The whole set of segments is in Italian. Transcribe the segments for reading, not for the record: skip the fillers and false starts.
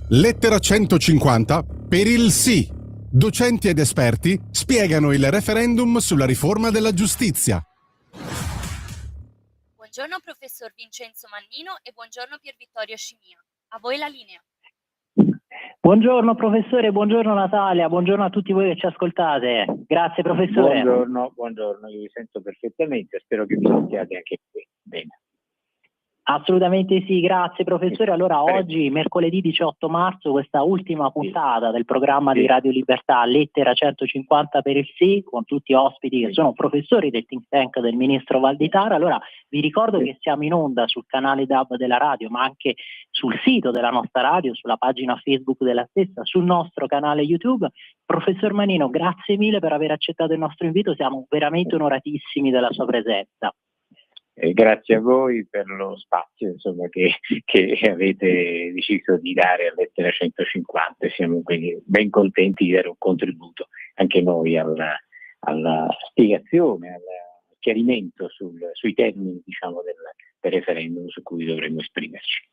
Lettera 150 per il sì. Docenti ed esperti spiegano il referendum sulla riforma della giustizia. Buongiorno professor Vincenzo Mannino e buongiorno Pier Vittorio Scimia. A voi la linea. Buongiorno professore, buongiorno Natalia, buongiorno a tutti voi che ci ascoltate. Grazie professore. Buongiorno, io vi sento perfettamente, spero che mi sentiate anche qui. Bene. Assolutamente sì, grazie professore. Allora oggi, mercoledì 18 marzo, questa ultima puntata del programma di Radio Libertà, lettera 150 per il sì, con tutti ospiti che sono professori del think tank del ministro Valditara. Allora vi ricordo che siamo in onda sul canale DAB della radio, ma anche sul sito della nostra radio, sulla pagina Facebook della stessa, sul nostro canale YouTube. Professor Mannino, grazie mille per aver accettato il nostro invito, siamo veramente onoratissimi della sua presenza. Grazie a voi per lo spazio insomma, che avete deciso di dare a lettera 150. Siamo quindi ben contenti di dare un contributo anche noi alla spiegazione, al chiarimento sui termini diciamo, del referendum su cui dovremmo esprimerci.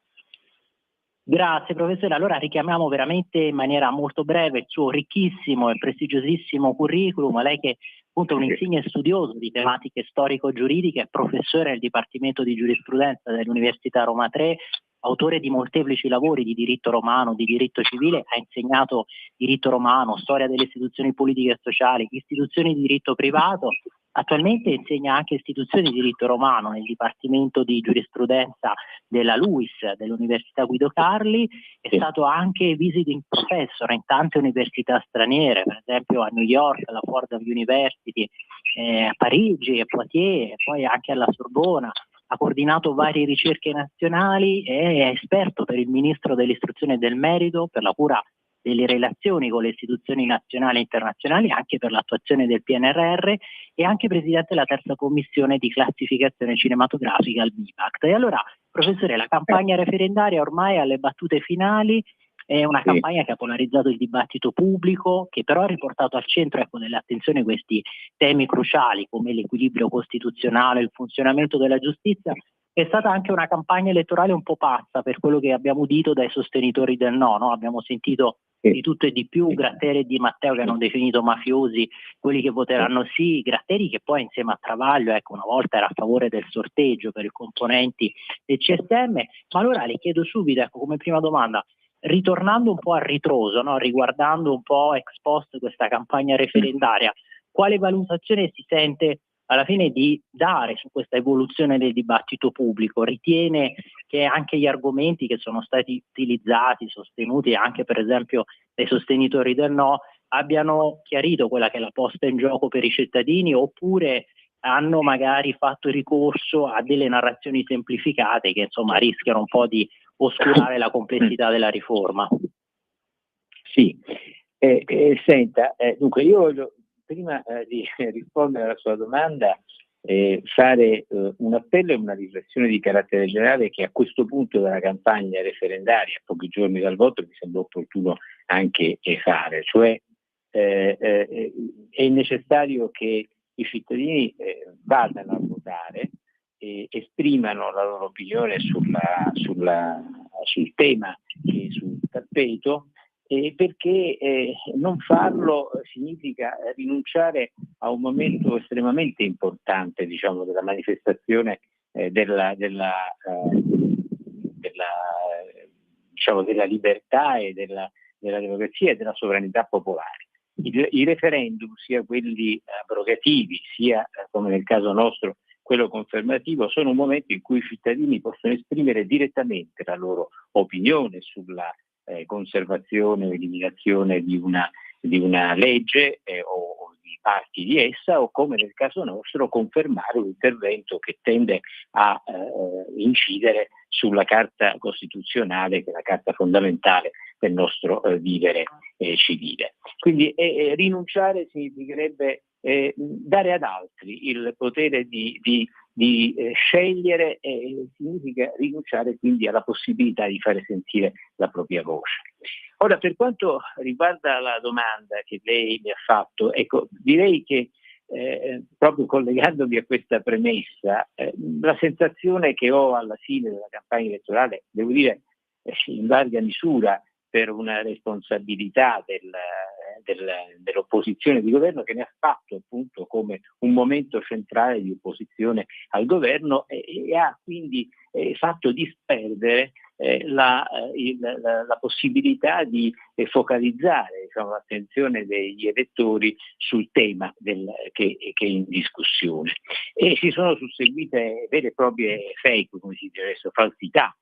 Grazie professore, allora richiamiamo veramente in maniera molto breve il suo ricchissimo e prestigiosissimo curriculum, lei che appunto è un insigne studioso di tematiche storico-giuridiche, è professore del Dipartimento di Giurisprudenza dell'Università Roma Tre, autore di molteplici lavori di diritto romano, di diritto civile, ha insegnato diritto romano, storia delle istituzioni politiche e sociali, istituzioni di diritto privato. Attualmente insegna anche istituzioni di diritto romano nel Dipartimento di Giurisprudenza della LUISS, dell'Università Guido Carli, è stato anche visiting professor in tante università straniere, per esempio a New York, alla Fordham University, a Parigi, a Poitiers, e poi anche alla Sorbona. Ha coordinato varie ricerche nazionali e è esperto per il Ministro dell'Istruzione e del Merito, per la cura delle relazioni con le istituzioni nazionali e internazionali, anche per l'attuazione del PNRR e anche presidente della terza commissione di classificazione cinematografica al MIPACT. E allora, professore, la campagna referendaria ormai è alle battute finali, è una campagna che ha polarizzato il dibattito pubblico, che però ha riportato al centro dell'attenzione questi temi cruciali come l'equilibrio costituzionale, il funzionamento della giustizia. È stata anche una campagna elettorale un po' pazza per quello che abbiamo udito dai sostenitori del no, no? Abbiamo sentito di tutto e di più, Gratteri e Di Matteo che hanno definito mafiosi quelli che voteranno sì, Gratteri che poi insieme a Travaglio una volta era a favore del sorteggio per i componenti del CSM. Ma allora le chiedo subito, come prima domanda, ritornando un po' a ritroso, no? Riguardando un po' ex post questa campagna referendaria, quale valutazione si sente alla fine di dare su questa evoluzione del dibattito pubblico? Ritiene che anche gli argomenti che sono stati utilizzati, sostenuti anche per esempio dai sostenitori del no, abbiano chiarito quella che è la posta in gioco per i cittadini, oppure hanno magari fatto ricorso a delle narrazioni semplificate che insomma rischiano un po' di oscurare la complessità della riforma? Sì, senta, dunque io voglio prima di rispondere alla sua domanda fare un appello e una riflessione di carattere generale che a questo punto della campagna referendaria, a pochi giorni dal voto, mi sembra opportuno anche fare, cioè è necessario che i cittadini vadano a votare, esprimano la loro opinione sul tema che è sul tappeto, perché non farlo significa rinunciare a un momento estremamente importante, diciamo, della manifestazione della libertà e della democrazia e della sovranità popolare. I referendum, sia quelli abrogativi, sia come nel caso nostro quello confermativo, sono un momento in cui i cittadini possono esprimere direttamente la loro opinione sulla conservazione o eliminazione di una legge o di parti di essa, o come nel caso nostro confermare un intervento che tende a incidere sulla Carta Costituzionale, che è la carta fondamentale del nostro vivere civile. Quindi rinunciare significherebbe dare ad altri il potere di scegliere, significa rinunciare quindi alla possibilità di fare sentire la propria voce. Ora, per quanto riguarda la domanda che lei mi ha fatto, ecco, direi che proprio collegandomi a questa premessa, la sensazione che ho alla fine della campagna elettorale, devo dire in larga misura per una responsabilità dell'opposizione di governo, che ne ha fatto appunto come un momento centrale di opposizione al governo e ha quindi fatto disperdere la possibilità di focalizzare, diciamo, l'attenzione degli elettori sul tema che è in discussione. E si sono susseguite vere e proprie fake, come si dice adesso, falsità.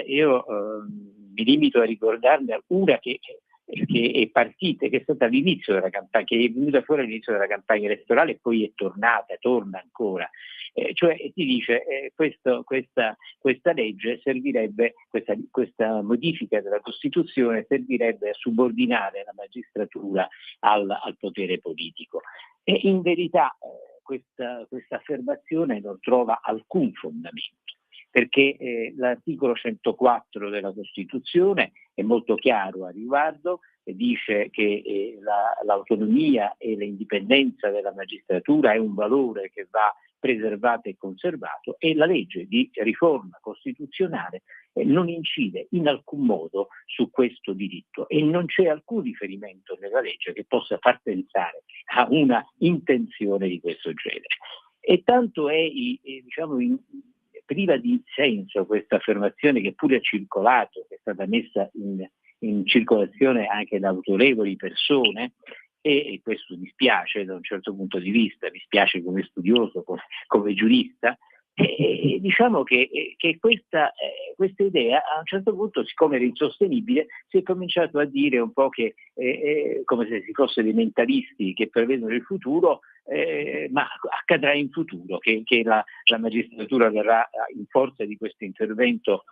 Io mi limito a ricordarne una che è partita, che è stata all'inizio della campagna, che è venuta fuori all'inizio della campagna elettorale e poi è torna ancora. Cioè si dice questa legge servirebbe, questa modifica della Costituzione servirebbe a subordinare la magistratura al potere politico. E in verità questa affermazione non trova alcun fondamento, perché l'articolo 104 della Costituzione è molto chiaro a riguardo, dice che l'autonomia e l'indipendenza della magistratura è un valore che va preservato e conservato, e la legge di riforma costituzionale non incide in alcun modo su questo diritto, e non c'è alcun riferimento nella legge che possa far pensare a una intenzione di questo genere. E tanto è priva di senso questa affermazione, che pure ha circolato, che è stata messa in circolazione anche da autorevoli persone, e questo dispiace da un certo punto di vista, dispiace come studioso, come giurista. E diciamo che questa idea a un certo punto, siccome era insostenibile, si è cominciato a dire un po' che come se si fosse dei mentalisti che prevedono il futuro, ma accadrà in futuro che la magistratura verrà, in forza di questo intervento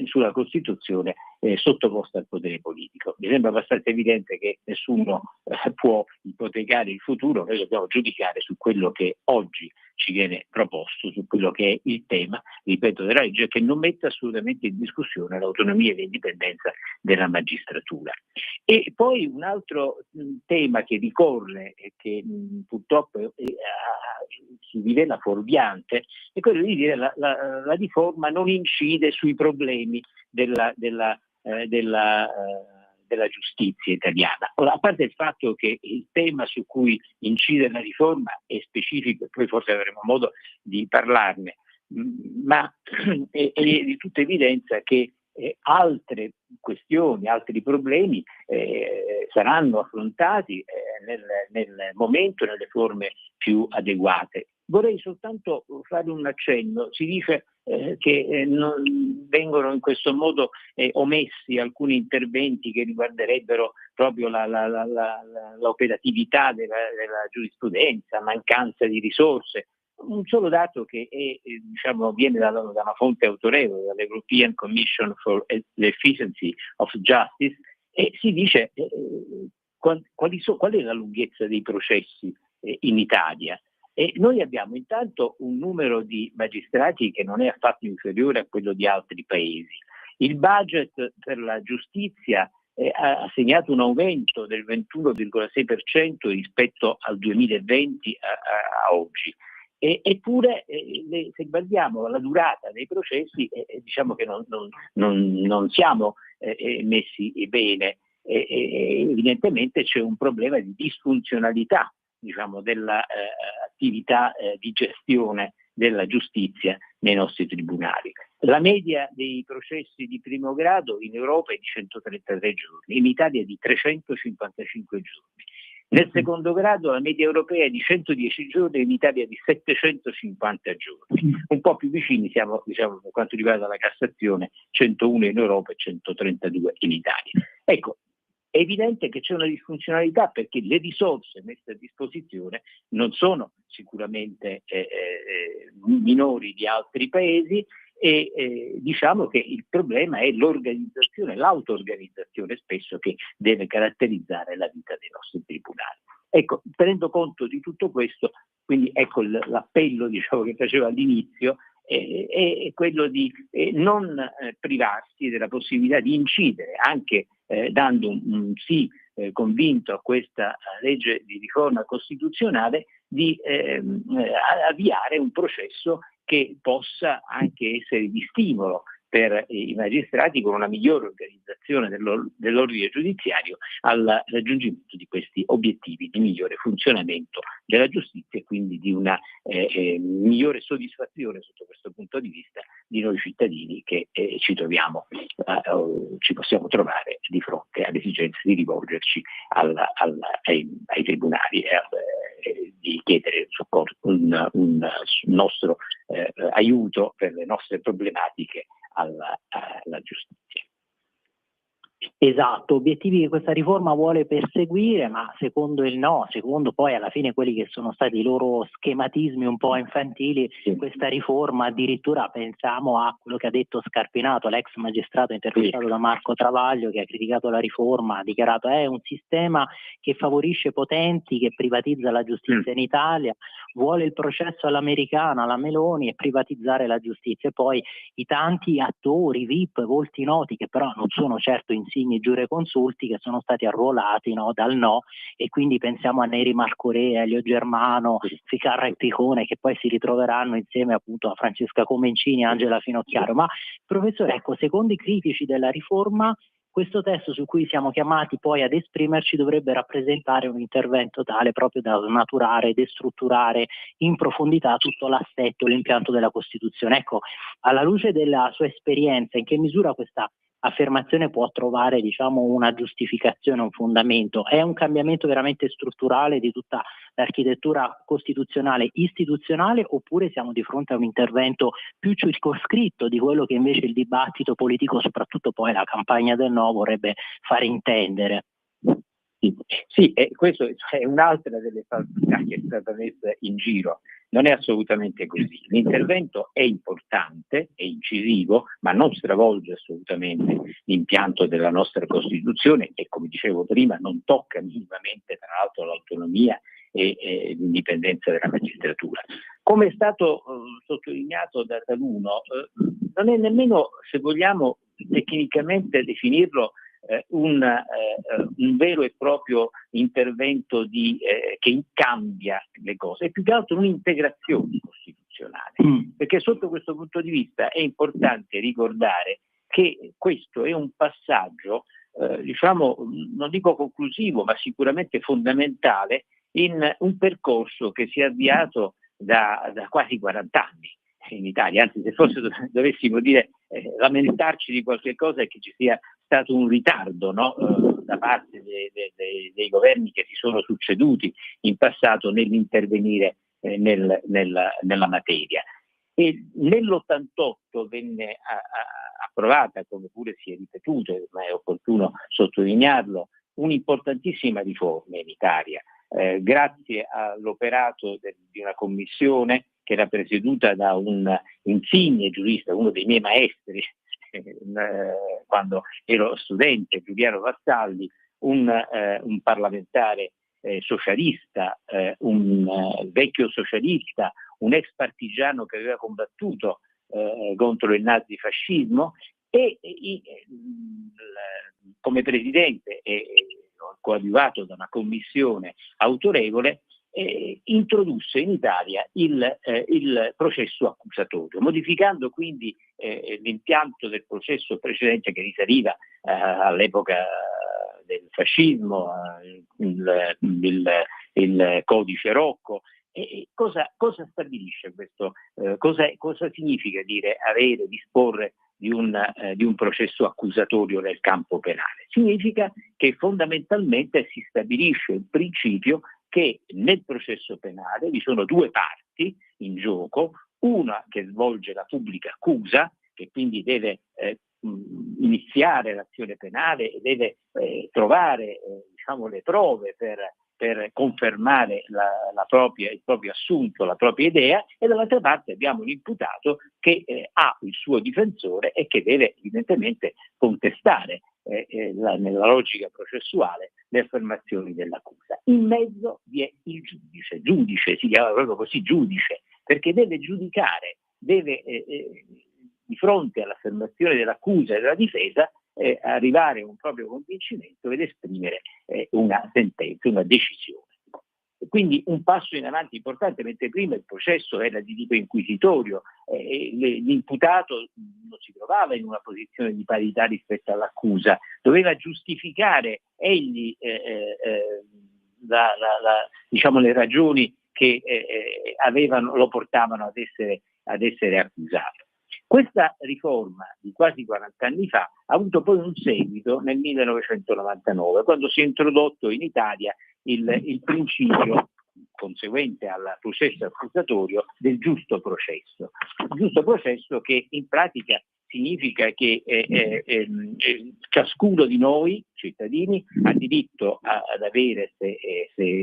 sulla Costituzione, sottoposta al potere politico. Mi sembra abbastanza evidente che nessuno può ipotecare il futuro, noi dobbiamo giudicare su quello che oggi ci viene proposto, su quello che è il tema, ripeto, della legge, che non mette assolutamente in discussione l'autonomia e l'indipendenza della magistratura. E poi un altro tema che ricorre e che purtroppo si rivela fuorviante è quello di dire la riforma non incide sui problemi della giustizia italiana. Ora, a parte il fatto che il tema su cui incide la riforma è specifico, e poi forse avremo modo di parlarne, ma è di tutta evidenza che altre questioni, altri problemi saranno affrontati nel momento e nelle forme più adeguate. Vorrei soltanto fare un accenno. Si dice che non vengono in questo modo omessi alcuni interventi che riguarderebbero proprio l'operatività della giurisprudenza, mancanza di risorse. Un solo dato che viene da una fonte autorevole, dall'European Commission for the Efficiency of Justice, e si dice qual è la lunghezza dei processi in Italia. E noi abbiamo intanto un numero di magistrati che non è affatto inferiore a quello di altri paesi. Il budget per la giustizia ha segnato un aumento del 21,6% rispetto al 2020 a oggi. Eppure, se guardiamo la durata dei processi, diciamo che non siamo messi bene. Evidentemente c'è un problema di disfunzionalità, diciamo, dell'attività di gestione della giustizia nei nostri tribunali. La media dei processi di primo grado in Europa è di 133 giorni, in Italia è di 355 giorni. Nel secondo grado la media europea è di 110 giorni, in Italia di 750 giorni. Un po' più vicini siamo, diciamo, per quanto riguarda la Cassazione, 101 in Europa e 132 in Italia. Ecco, è evidente che c'è una disfunzionalità, perché le risorse messe a disposizione non sono sicuramente minori di altri paesi, e diciamo che il problema è l'organizzazione, l'auto-organizzazione spesso, che deve caratterizzare la vita dei nostri tribunali. Ecco, tenendo conto di tutto questo, quindi ecco l'appello, diciamo, che facevo all'inizio, è quello di non privarsi della possibilità di incidere, anche dando un sì convinto a questa legge di riforma costituzionale, di avviare un processo che possa anche essere di stimolo per i magistrati, con una migliore organizzazione dell'ordine giudiziario al raggiungimento di questi obiettivi di migliore funzionamento della giustizia e quindi di una migliore soddisfazione sotto questo punto di vista di noi cittadini che ci possiamo trovare di fronte all'esigenza di rivolgerci ai tribunali e di chiedere un nostro aiuto per le nostre problematiche alla giustizia. Esatto, obiettivi che questa riforma vuole perseguire, ma secondo poi alla fine quelli che sono stati i loro schematismi un po' infantili, questa riforma addirittura pensiamo a quello che ha detto Scarpinato, l'ex magistrato intervistato da Marco Travaglio, che ha criticato la riforma, ha dichiarato è un sistema che favorisce potenti, che privatizza la giustizia in Italia, vuole il processo all'americana, alla Meloni, e privatizzare la giustizia. E poi i tanti attori, VIP, volti noti, che però non sono certo insigni giureconsulti, che sono stati arruolati dal no, e quindi pensiamo a Neri Marcorea, Elio Germano, Ficarra e Picone, che poi si ritroveranno insieme appunto a Francesca Comencini e Angela Finocchiaro. Ma professore, ecco, secondo i critici della riforma, questo testo su cui siamo chiamati poi ad esprimerci dovrebbe rappresentare un intervento tale proprio da snaturare, destrutturare in profondità tutto l'assetto, l'impianto della Costituzione. Ecco, alla luce della sua esperienza, in che misura questa affermazione può trovare, diciamo, una giustificazione, un fondamento? È un cambiamento veramente strutturale di tutta l'architettura costituzionale istituzionale, oppure siamo di fronte a un intervento più circoscritto di quello che invece il dibattito politico, soprattutto poi la campagna del no, vorrebbe fare intendere? Sì, questo è un'altra delle falsità che è stata messa in giro. Non è assolutamente così. L'intervento è importante, è incisivo, ma non stravolge assolutamente l'impianto della nostra Costituzione e, come dicevo prima, non tocca minimamente, tra l'altro, l'autonomia e l'indipendenza della magistratura. Come è stato sottolineato da taluno, non è nemmeno, se vogliamo tecnicamente definirlo, un vero e proprio intervento che cambia le cose, è più che altro un'integrazione costituzionale, perché sotto questo punto di vista è importante ricordare che questo è un passaggio, diciamo, non dico conclusivo, ma sicuramente fondamentale in un percorso che si è avviato da quasi 40 anni in Italia. Anzi, se forse dovessimo dire lamentarci di qualche cosa, è che ci sia stato un ritardo, no? Da parte dei governi che si sono succeduti in passato nell'intervenire nella materia. E nell'88 venne approvata, come pure si è ripetuto, ma è opportuno sottolinearlo, un'importantissima riforma in Italia, grazie all'operato di una commissione che era presieduta da un insigne giurista, uno dei miei maestri quando ero studente, Giuliano Vassalli, un parlamentare socialista, un vecchio socialista, un ex partigiano che aveva combattuto contro il nazifascismo e come presidente coadiuvato da una commissione autorevole, introdusse in Italia il processo accusatorio, modificando quindi l'impianto del processo precedente che risaliva all'epoca del fascismo, il codice Rocco. E cosa stabilisce questo? Cosa significa disporre di un processo accusatorio nel campo penale? Significa che fondamentalmente si stabilisce il principio che nel processo penale vi sono due parti in gioco, una che svolge la pubblica accusa, che quindi deve iniziare l'azione penale e deve trovare le prove per confermare il proprio assunto, la propria idea, e dall'altra parte abbiamo l'imputato che ha il suo difensore e che deve evidentemente contestare nella logica processuale le affermazioni dell'accusa. In mezzo vi è il giudice, si chiama proprio così, giudice, perché deve giudicare, di fronte all'affermazione dell'accusa e della difesa, arrivare a un proprio convincimento ed esprimere una sentenza, una decisione. Quindi un passo in avanti importante, mentre prima il processo era di tipo inquisitorio, l'imputato non si trovava in una posizione di parità rispetto all'accusa, doveva giustificare egli diciamo, le ragioni che lo portavano ad essere accusato. Questa riforma di quasi 40 anni fa ha avuto poi un seguito nel 1999, quando si è introdotto in Italia il principio conseguente al processo accusatorio del giusto processo. Il giusto processo che in pratica significa che ciascuno di noi, cittadini, ha diritto ad avere, se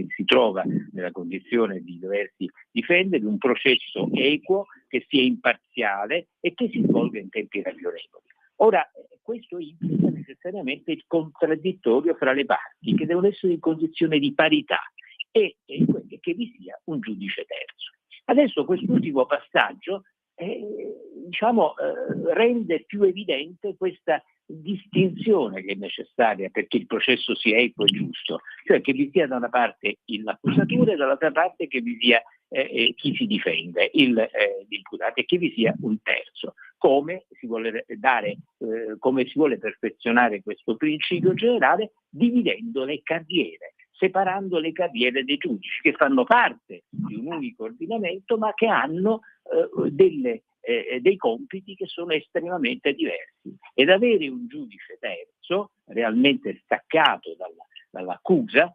si trova nella condizione di doversi difendere, un processo equo, che sia imparziale e che si svolga in tempi ragionevoli. Ora, questo implica necessariamente il contraddittorio fra le parti, che devono essere in condizione di parità e che vi sia un giudice terzo. Adesso quest'ultimo passaggio rende più evidente questa distinzione che è necessaria perché il processo sia equo e giusto, cioè che vi sia da una parte l'accusatore e dall'altra parte che vi sia chi si difende, l'imputato, e che vi sia un terzo. Come si vuole perfezionare questo principio generale dividendo le carriere, separando le carriere dei giudici che fanno parte di un unico ordinamento ma che hanno dei compiti che sono estremamente diversi, ed avere un giudice terzo realmente staccato dall'accusa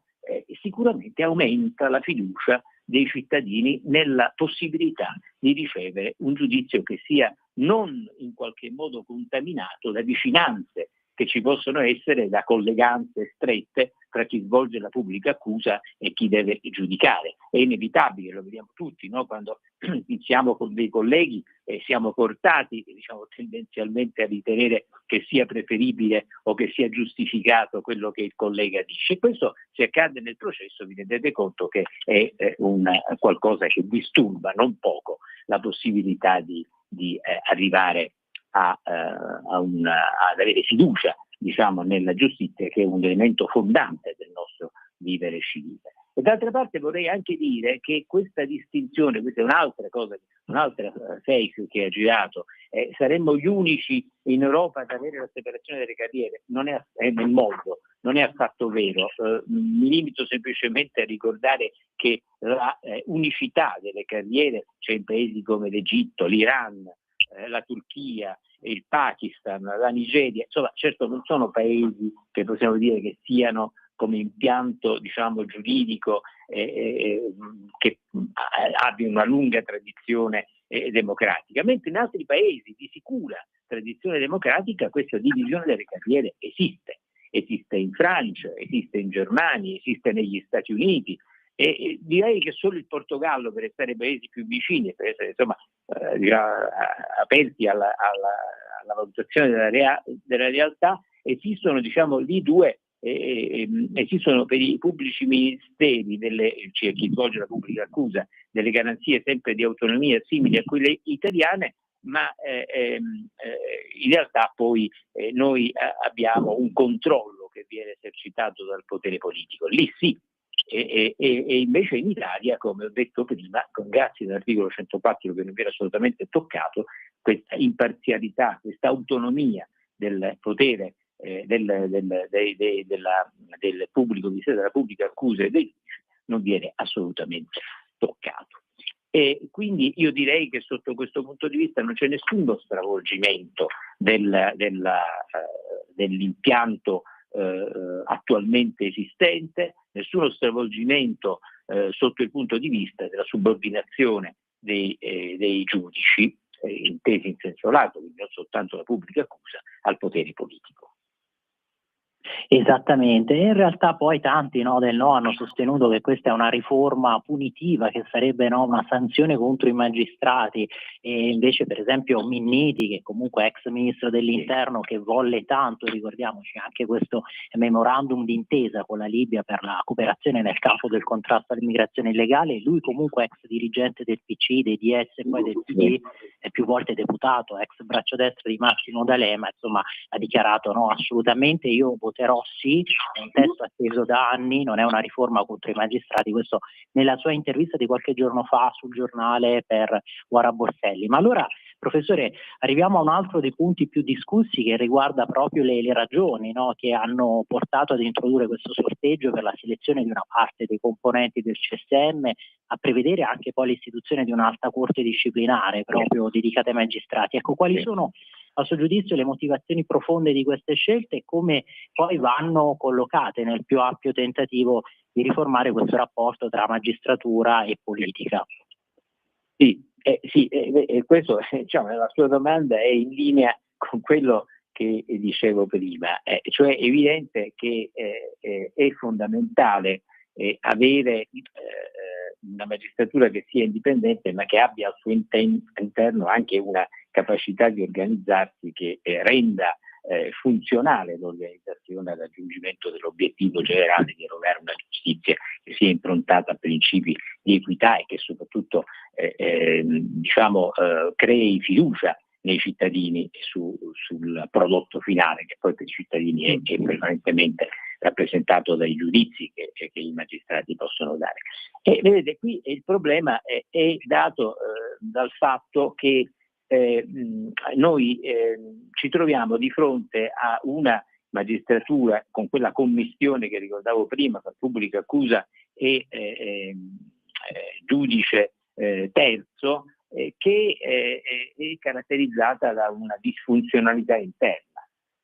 sicuramente aumenta la fiducia dei cittadini nella possibilità di ricevere un giudizio che sia non in qualche modo contaminato da vicinanze che ci possono essere, da colleganze strette tra chi svolge la pubblica accusa e chi deve giudicare. È inevitabile, lo vediamo tutti, no? Quando iniziamo con dei colleghi siamo portati, tendenzialmente a ritenere che sia preferibile o che sia giustificato quello che il collega dice. E questo, se accade nel processo, vi rendete conto che è qualcosa che disturba non poco la possibilità di arrivare ad avere fiducia, nella giustizia, che è un elemento fondante del nostro vivere civile. E d'altra parte vorrei anche dire che questa distinzione, questa è un'altra cosa, un'altra fake che ha girato, saremmo gli unici in Europa ad avere la separazione delle carriere, nel mondo, non è affatto vero. Mi limito semplicemente a ricordare che la unicità delle carriere c'è in paesi come l'Egitto, l'Iran, la Turchia, il Pakistan, la Nigeria. Insomma, certo non sono paesi che possiamo dire che siano come impianto giuridico che abbia una lunga tradizione democratica, mentre in altri paesi di sicura tradizione democratica questa divisione delle carriere esiste in Francia, esiste in Germania, esiste negli Stati Uniti, e direi che solo il Portogallo, per essere paesi più vicini, per essere aperti alla valutazione della realtà, esistono lì due. Esistono per i pubblici ministeri, cioè chi svolge la pubblica accusa, delle garanzie sempre di autonomia simili a quelle italiane, ma in realtà poi noi abbiamo un controllo che viene esercitato dal potere politico. Lì sì. E invece in Italia, come ho detto prima, grazie all'articolo 104 che non viene assolutamente toccato, questa imparzialità, questa autonomia del potere del pubblico ministero, della pubblica accusa e dei giudici non viene assolutamente toccato. E quindi io direi che sotto questo punto di vista non c'è nessuno stravolgimento dell'impianto attualmente esistente, nessuno stravolgimento sotto il punto di vista della subordinazione dei giudici, intesi in senso lato, quindi non soltanto la pubblica accusa, al potere politico. Esattamente, in realtà poi tanti del no hanno sostenuto che questa è una riforma punitiva, che sarebbe una sanzione contro i magistrati, e invece per esempio Minniti, che comunque è ex ministro dell'interno, che volle tanto, ricordiamoci anche questo memorandum d'intesa con la Libia per la cooperazione nel campo del contrasto all'immigrazione illegale, lui comunque ex dirigente del PC, dei DS e poi del PD, è più volte deputato, ex braccio destro di Massimo D'Alema, insomma ha dichiarato no, assolutamente io voterò nipote Rossi, è un testo atteso da anni, non è una riforma contro i magistrati, questo nella sua intervista di qualche giorno fa sul giornale per Guara Borselli. Ma allora, professore, arriviamo a un altro dei punti più discussi che riguarda proprio le ragioni, no, che hanno portato ad introdurre questo sorteggio per la selezione di una parte dei componenti del CSM, a prevedere anche poi l'istituzione di un'alta corte disciplinare proprio dedicata ai magistrati. Ecco, quali sono a suo giudizio le motivazioni profonde di queste scelte e come poi vanno collocate nel più ampio tentativo di riformare questo rapporto tra magistratura e politica? Questo, diciamo, la sua domanda è in linea con quello che dicevo prima, cioè è evidente che è fondamentale avere una magistratura che sia indipendente, ma che abbia al suo interno anche una capacità di organizzarsi che renda funzionale l'organizzazione al raggiungimento dell'obiettivo generale di erogare una giustizia che sia improntata a principi di equità e che soprattutto crei fiducia nei cittadini sul prodotto finale, che poi per i cittadini è prevalentemente rappresentato dai giudizi che i magistrati possono dare. E vedete, qui il problema è dato dal fatto che noi ci troviamo di fronte a una magistratura con quella commistione che ricordavo prima, tra pubblica accusa e giudice terzo, che è caratterizzata da una disfunzionalità interna.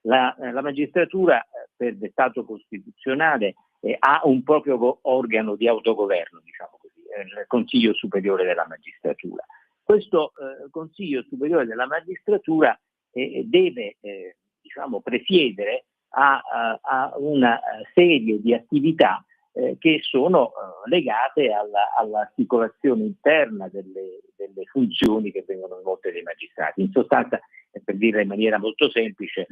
La magistratura, per dettato costituzionale, ha un proprio organo di autogoverno, diciamo così, il Consiglio Superiore della Magistratura. Questo Consiglio Superiore della Magistratura deve presiedere a una serie di attività che sono legate all'articolazione interna delle funzioni che vengono svolte dai magistrati. In sostanza, per dirla in maniera molto semplice,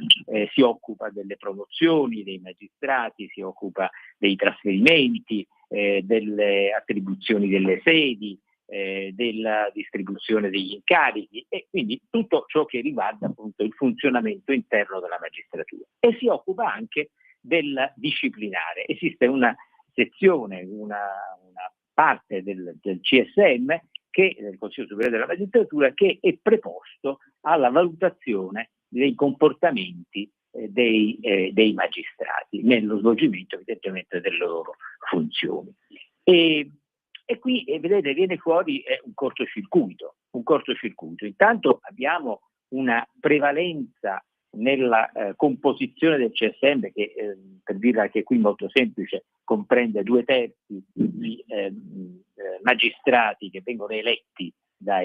si occupa delle promozioni dei magistrati, si occupa dei trasferimenti, delle attribuzioni delle sedi, della distribuzione degli incarichi e quindi tutto ciò che riguarda appunto il funzionamento interno della magistratura. E si occupa anche del disciplinare. Esiste una sezione, una parte del CSM, del Consiglio Superiore della Magistratura, che è preposto alla valutazione dei comportamenti dei magistrati nello svolgimento evidentemente delle loro funzioni. E qui, vedete, viene fuori un cortocircuito. Intanto abbiamo una prevalenza nella composizione del CSM che, per dirla anche qui molto semplice, comprende 2/3 di magistrati che vengono eletti da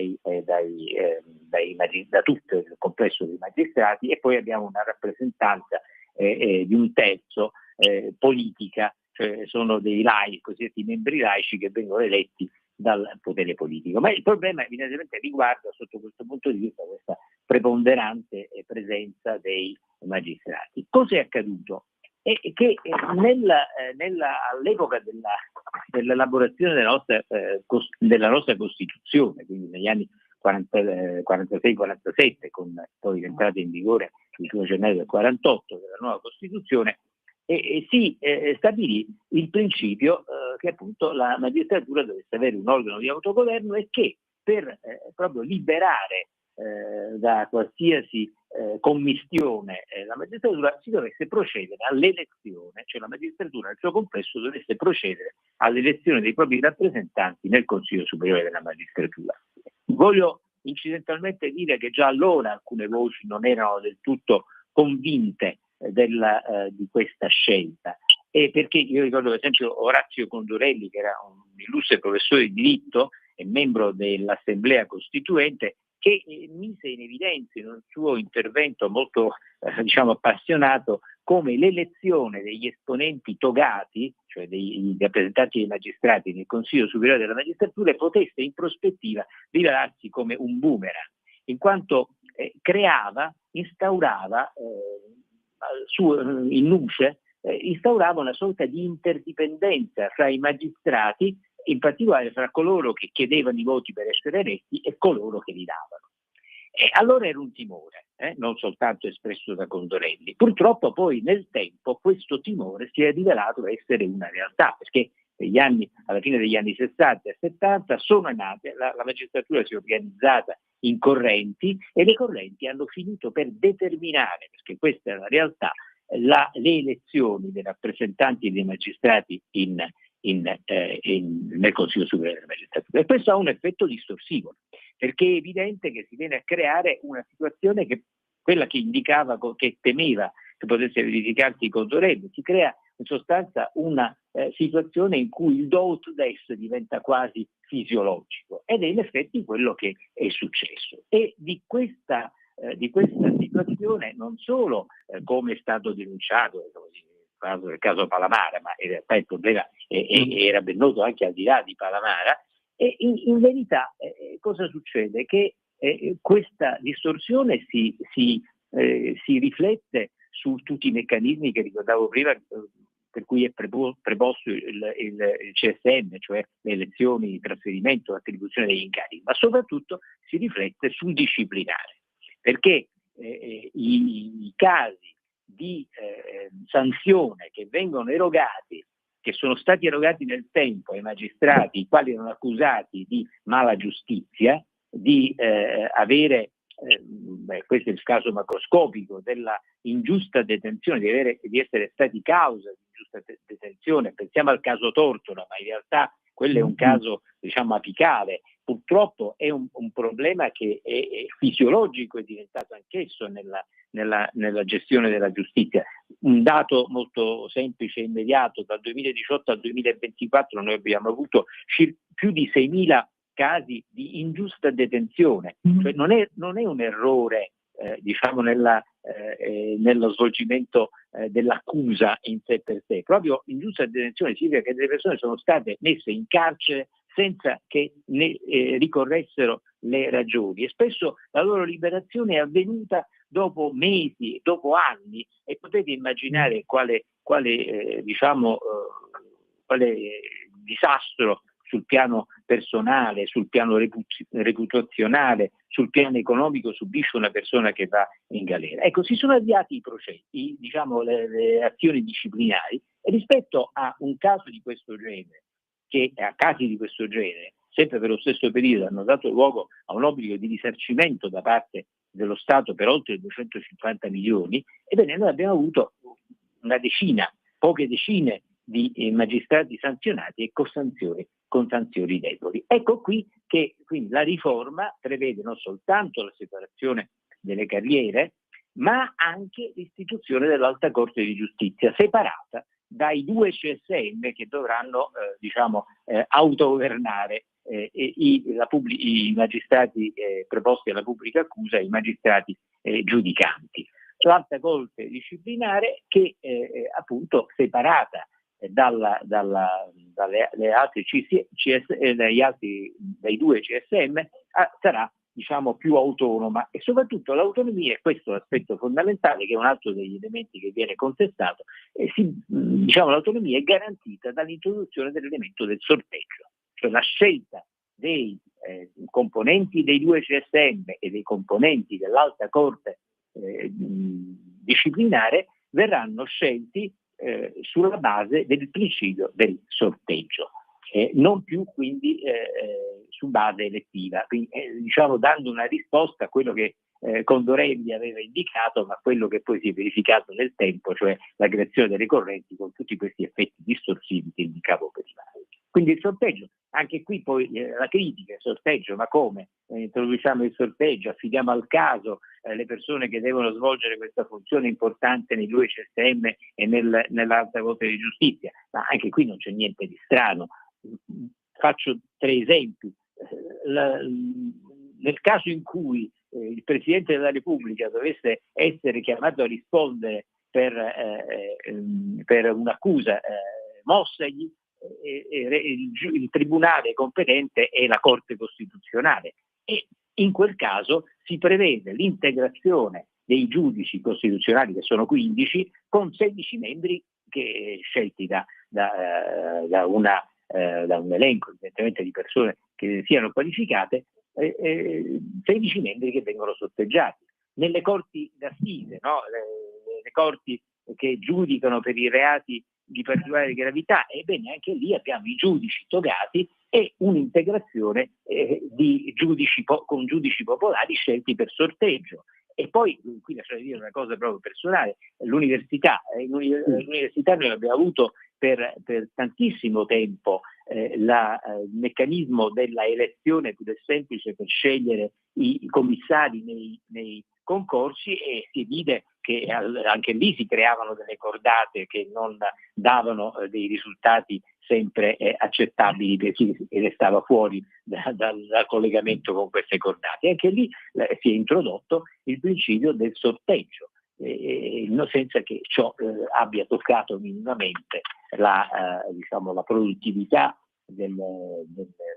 tutto il complesso dei magistrati, e poi abbiamo una rappresentanza di 1/3 politica, cioè sono dei laici, cosiddetti membri laici, che vengono eletti dal potere politico. Ma il problema evidentemente riguarda, sotto questo punto di vista, questa preponderante presenza dei magistrati. Cosa è accaduto? È che all'epoca dell'elaborazione della nostra Costituzione, quindi negli anni 46-47, con poi l'entrata in vigore il 1 gennaio del 48 della nuova Costituzione, si stabilì il principio che appunto la magistratura dovesse avere un organo di autogoverno e che per proprio liberare da qualsiasi commistione la magistratura si dovesse procedere all'elezione, cioè la magistratura nel suo complesso dovesse procedere all'elezione dei propri rappresentanti nel Consiglio Superiore della Magistratura. Voglio incidentalmente dire che già allora alcune voci non erano del tutto convinte di questa scelta, e perché io ricordo per esempio Orazio Condorelli, che era un illustre professore di diritto e membro dell'Assemblea Costituente, che mise in evidenza in un suo intervento molto appassionato come l'elezione degli esponenti togati, cioè dei rappresentanti dei magistrati nel Consiglio Superiore della Magistratura, potesse in prospettiva rivelarsi come un boomerang, in quanto instaurava una sorta di interdipendenza fra i magistrati, in particolare fra coloro che chiedevano i voti per essere eletti e coloro che li davano. E allora era un timore, non soltanto espresso da Condorelli. Purtroppo poi nel tempo questo timore si è rivelato essere una realtà, perché alla fine degli anni 60 e 70 sono nate, la magistratura si è organizzata in correnti e le correnti hanno finito per determinare, perché questa è la realtà, le elezioni dei rappresentanti dei magistrati nel Consiglio Superiore della Magistratura. E questo ha un effetto distorsivo, perché è evidente che si viene a creare una situazione che quella che indicava, che temeva che potesse verificarsi con Condorelli, si crea in sostanza una situazione in cui il do ut des diventa quasi fisiologico, ed è in effetti quello che è successo. E di questa situazione non solo, come è stato denunciato nel caso Palamara, ma in realtà il problema era ben noto anche al di là di Palamara, e in verità cosa succede? Che questa distorsione si riflette su tutti i meccanismi che ricordavo prima, per cui è preposto il CSM, cioè le elezioni, il trasferimento, l'attribuzione degli incarichi, ma soprattutto si riflette sul disciplinare, perché i casi di sanzione che vengono erogati, che sono stati erogati nel tempo ai magistrati, i quali erano accusati di mala giustizia, di avere, questo è il caso macroscopico, della ingiusta detenzione, di essere stati causa di ingiusta detenzione. Pensiamo al caso Tortora, ma in realtà quello è un caso, diciamo, apicale. Purtroppo è un problema che è fisiologico, è diventato anch'esso nella gestione della giustizia. Un dato molto semplice e immediato: dal 2018 al 2024 noi abbiamo avuto più di 6.000 casi di ingiusta detenzione, cioè non è un errore diciamo nello svolgimento dell'accusa in sé per sé. Proprio ingiusta detenzione significa che delle persone sono state messe in carcere senza che ne ricorressero le ragioni, e spesso la loro liberazione è avvenuta dopo mesi, dopo anni, e potete immaginare quale disastro sul piano personale, sul piano reputazionale, sul piano economico subisce una persona che va in galera. Ecco, si sono avviati i processi, diciamo le azioni disciplinari, e rispetto a un caso di questo genere, che a casi di questo genere, sempre per lo stesso periodo, hanno dato luogo a un obbligo di risarcimento da parte dello Stato per oltre 250 milioni, ebbene noi abbiamo avuto poche decine di magistrati sanzionati e con sanzioni deboli. Ecco qui che quindi la riforma prevede non soltanto la separazione delle carriere, ma anche l'istituzione dell'Alta Corte di Giustizia, separata dai due CSM che dovranno autogovernare i magistrati preposti alla pubblica accusa e i magistrati giudicanti. L'Alta Corte disciplinare che appunto separata dalle altre dai due CSM sarà, diciamo, più autonoma, e soprattutto l'autonomia, e questo è l'aspetto fondamentale, che è un altro degli elementi che viene contestato, l'autonomia è garantita dall'introduzione dell'elemento del sorteggio, cioè la scelta dei componenti dei due CSM e dei componenti dell'Alta Corte disciplinare verranno scelti sulla base del principio del sorteggio, non più quindi su base elettiva, quindi, dando una risposta a quello che Condorelli aveva indicato, ma quello che poi si è verificato nel tempo, cioè la creazione delle correnti con tutti questi effetti distorsivi che indicavo prima. Quindi il sorteggio, anche qui poi la critica, il sorteggio, ma come? Introduciamo il sorteggio, affidiamo al caso le persone che devono svolgere questa funzione importante nei due CSM e nell'Alta Corte di Giustizia, ma anche qui non c'è niente di strano. Faccio 3 esempi. Nel caso in cui il Presidente della Repubblica dovesse essere chiamato a rispondere per un'accusa mossagli, il tribunale competente è la Corte Costituzionale, e in quel caso si prevede l'integrazione dei giudici costituzionali, che sono 15, con 16 membri scelti da un elenco evidentemente di persone che siano qualificate, 16 membri che vengono sorteggiati. Nelle corti d'assise, no? Le corti che giudicano per i reati di particolare gravità, ebbene anche lì abbiamo i giudici togati e un'integrazione con giudici popolari scelti per sorteggio. E poi, qui lasciate dire una cosa proprio personale, l'università noi abbiamo avuto per tantissimo tempo il meccanismo della elezione più semplice per scegliere i commissari nei concorsi, e si vide che anche lì si creavano delle cordate che non davano dei risultati sempre accettabili per chi restava fuori dal collegamento con queste cordate. Anche lì si è introdotto il principio del sorteggio, senza che ciò abbia toccato minimamente la produttività delle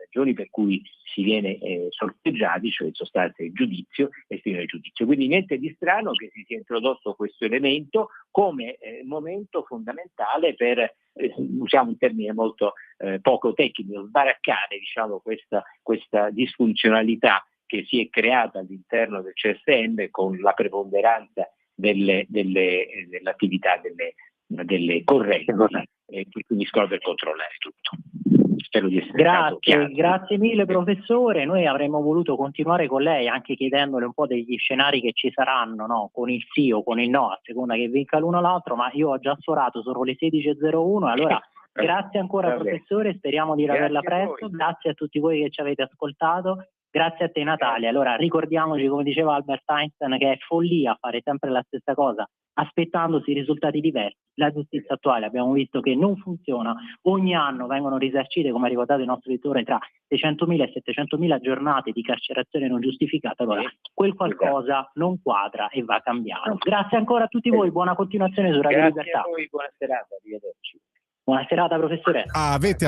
ragioni per cui si viene sorteggiati, cioè in sostanza il giudizio, esprimere il giudizio. Quindi niente di strano che si sia introdotto questo elemento come momento fondamentale per, usiamo un termine molto poco tecnico, sbaraccare questa disfunzionalità che si è creata all'interno del CSM con la preponderanza dell'attività delle corrette, e quindi solo per controllare tutto. Spero di essere stato chiaro. Grazie mille professore, noi avremmo voluto continuare con lei anche chiedendole un po' degli scenari che ci saranno, no? Con il sì o con il no, a seconda che vinca l'uno o l'altro, ma io ho già sforato, sono le 16:01, allora grazie ancora professore, speriamo di averla presto, grazie a tutti voi che ci avete ascoltato. Grazie a te Natalia. Allora ricordiamoci, come diceva Albert Einstein, che è follia fare sempre la stessa cosa aspettandosi risultati diversi. La giustizia attuale abbiamo visto che non funziona, ogni anno vengono risarcite, come ha ricordato il nostro editore, tra 600.000 e 700.000 giornate di carcerazione non giustificata. Allora quel qualcosa non quadra e va cambiato. Grazie ancora a tutti voi, buona continuazione su Radio Libertà. Grazie a voi, buona serata, arrivederci. Buona serata professore. Avete